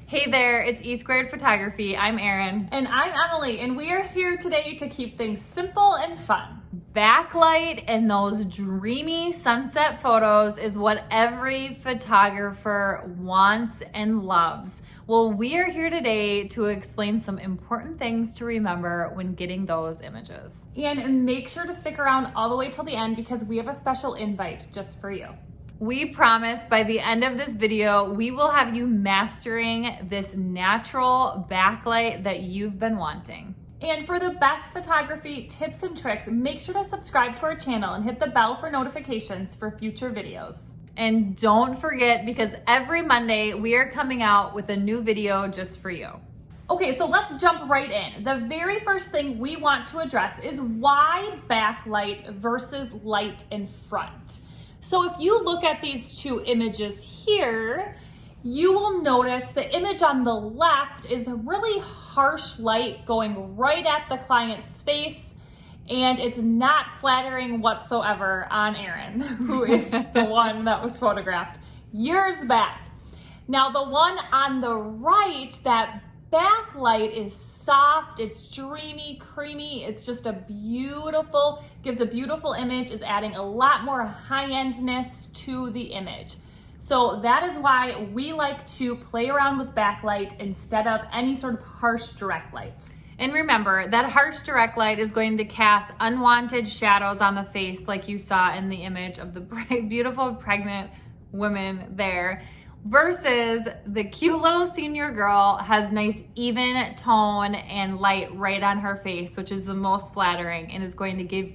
Hey there, it's E Squared Photography. I'm Erin. And I'm Emily, and we are here today to keep things simple and fun. Backlight and those dreamy sunset photos is what every photographer wants and loves. Well, we are here today to explain some important things to remember when getting those images. And make sure to stick around all the way till the end because we have a special invite just for you. We promise by the end of this video, we will have you mastering this natural backlight that you've been wanting. And for the best photography tips and tricks, make sure to subscribe to our channel and hit the bell for notifications for future videos. And don't forget, because every Monday we are coming out with a new video just for you. Okay, so let's jump right in. The very first thing we want to address is why backlight versus light in front. So if you look at these two images here, you will notice the image on the left is a really harsh light going right at the client's face, and it's not flattering whatsoever on Erin, who is the one that was photographed years back. Now the one on the right, that backlight is soft, it's dreamy, creamy, it's just gives a beautiful image, is adding a lot more high-endness to the image. So that is why we like to play around with backlight instead of any sort of harsh direct light. And remember, that harsh direct light is going to cast unwanted shadows on the face like you saw in the image of the beautiful pregnant woman there. Versus the cute little senior girl has nice even tone and light right on her face, which is the most flattering and is going to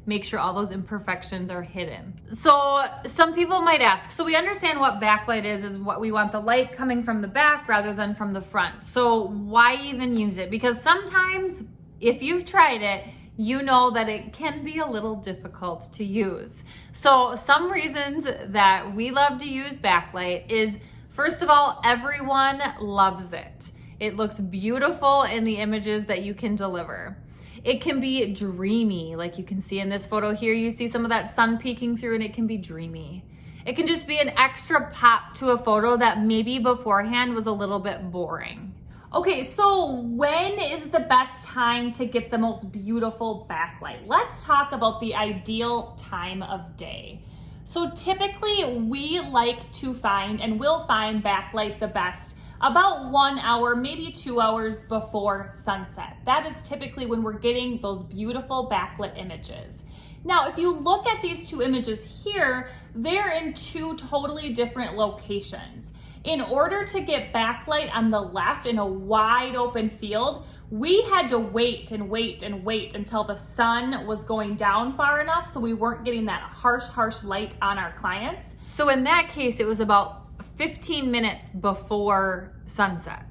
make sure all those imperfections are hidden. So some people might ask, so we understand what backlight is what we want the light coming from the back rather than from the front. So why even use it? Because sometimes if you've tried it, you know that it can be a little difficult to use. So some reasons that we love to use backlight is, first of all, everyone loves it. It looks beautiful in the images that you can deliver. It can be dreamy, like you can see in this photo here. You see some of that sun peeking through and it can be dreamy. It can just be an extra pop to a photo that maybe beforehand was a little bit boring. Okay, so when is the best time to get the most beautiful backlight? Let's talk about the ideal time of day. So typically we like to find and will find backlight the best about 1 hour, maybe 2 hours before sunset. That is typically when we're getting those beautiful backlit images. Now, if you look at these two images here, they're in two totally different locations. In order to get backlight on the left in a wide open field, we had to wait and wait and wait until the sun was going down far enough so we weren't getting that harsh light on our clients. So in that case, it was about 15 minutes before sunset.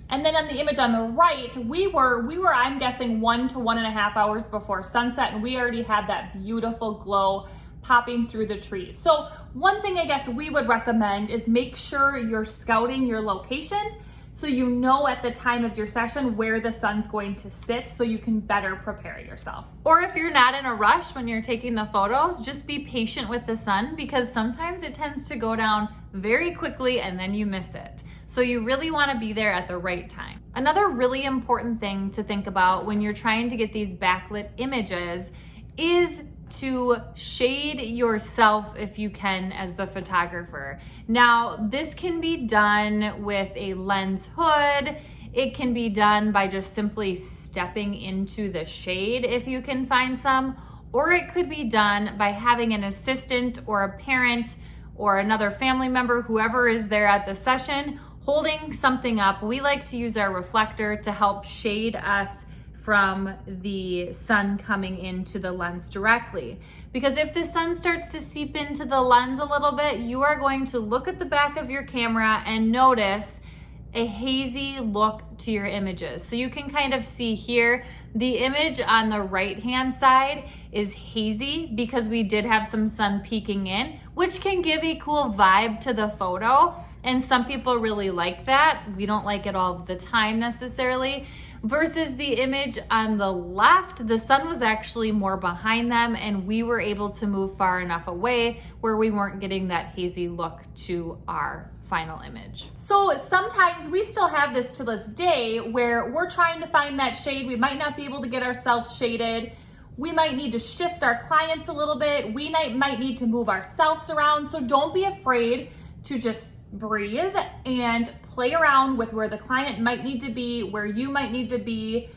And then on the image on the right, we were, I'm guessing 1 to 1.5 hours before sunset, and we already had that beautiful glow popping through the trees. So one thing I guess we would recommend is make sure you're scouting your location so you know at the time of your session where the sun's going to sit so you can better prepare yourself. Or if you're not in a rush when you're taking the photos, just be patient with the sun because sometimes it tends to go down very quickly and then you miss it. So you really want to be there at the right time. Another really important thing to think about when you're trying to get these backlit images is to shade yourself if you can as the photographer. Now, this can be done with a lens hood. It can be done by just simply stepping into the shade if you can find some, or it could be done by having an assistant or a parent or another family member, whoever is there at the session, holding something up. We like to use our reflector to help shade us from the sun coming into the lens directly. Because if the sun starts to seep into the lens a little bit, you are going to look at the back of your camera and notice a hazy look to your images. So you can kind of see here, the image on the right-hand side is hazy because we did have some sun peeking in, which can give a cool vibe to the photo. And some people really like that. We don't like it all the time necessarily. Versus the image on the left, the sun was actually more behind them and we were able to move far enough away where we weren't getting that hazy look to our final image. So sometimes we still have this to this day where we're trying to find that shade. We might not be able to get ourselves shaded. We might need to shift our clients a little bit. We might need to move ourselves around. So don't be afraid to just breathe and play around with where the client might need to be, where you might need to be.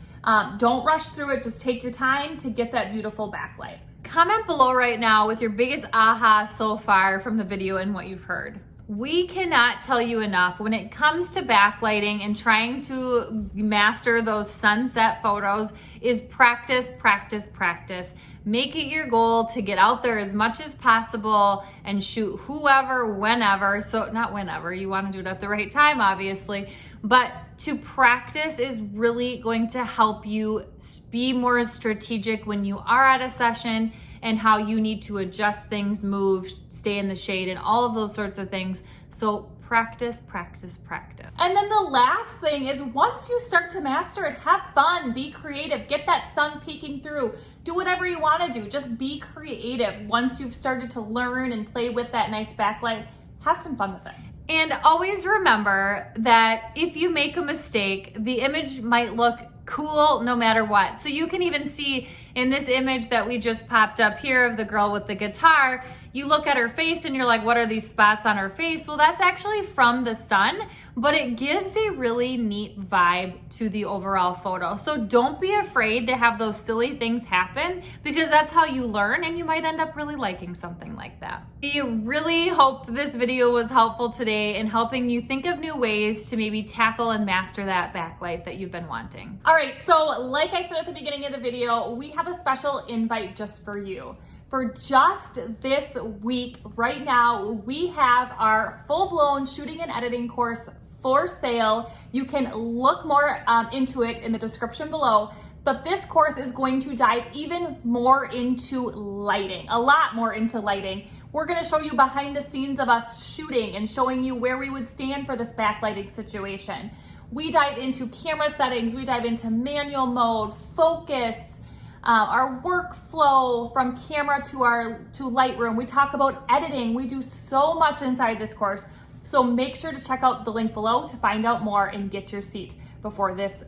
Don't rush through it. Just take your time to get that beautiful backlight. Comment below right now with your biggest aha so far from the video and what you've heard. We cannot tell you enough when it comes to backlighting and trying to master those sunset photos is practice, practice, practice. Make it your goal to get out there as much as possible and shoot whoever, whenever. So not whenever, you want to do it at the right time, obviously, but to practice is really going to help you be more strategic when you are at a session and how you need to adjust things, move, stay in the shade, and all of those sorts of things. So practice, practice, practice. And then the last thing is once you start to master it, have fun, be creative, get that sun peeking through, do whatever you want to do. Just be creative. Once you've started to learn and play with that nice backlight, have some fun with it. And always remember that if you make a mistake, the image might look cool no matter what. So you can even see in this image that we just popped up here of the girl with the guitar, you look at her face and you're like, what are these spots on her face? Well, that's actually from the sun, but it gives a really neat vibe to the overall photo. So don't be afraid to have those silly things happen because that's how you learn and you might end up really liking something like that. We really hope this video was helpful today in helping you think of new ways to maybe tackle and master that backlight that you've been wanting. All right, so like I said at the beginning of the video, we have a special invite just for you. For just this week, right now, we have our full-blown shooting and editing course for sale. You can look more into it in the description below, but this course is going to dive even more into lighting, a lot more into lighting. We're gonna show you behind the scenes of us shooting and showing you where we would stand for this backlighting situation. We dive into camera settings, we dive into manual mode, focus, our workflow from camera to Lightroom. We talk about editing. We do so much inside this course. So make sure to check out the link below to find out more and get your seat before this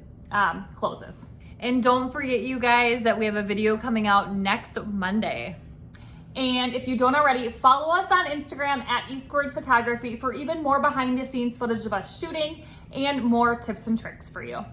closes. And don't forget, you guys, that we have a video coming out next Monday. And if you don't already, follow us on Instagram at E2Photography for even more behind the scenes footage of us shooting and more tips and tricks for you.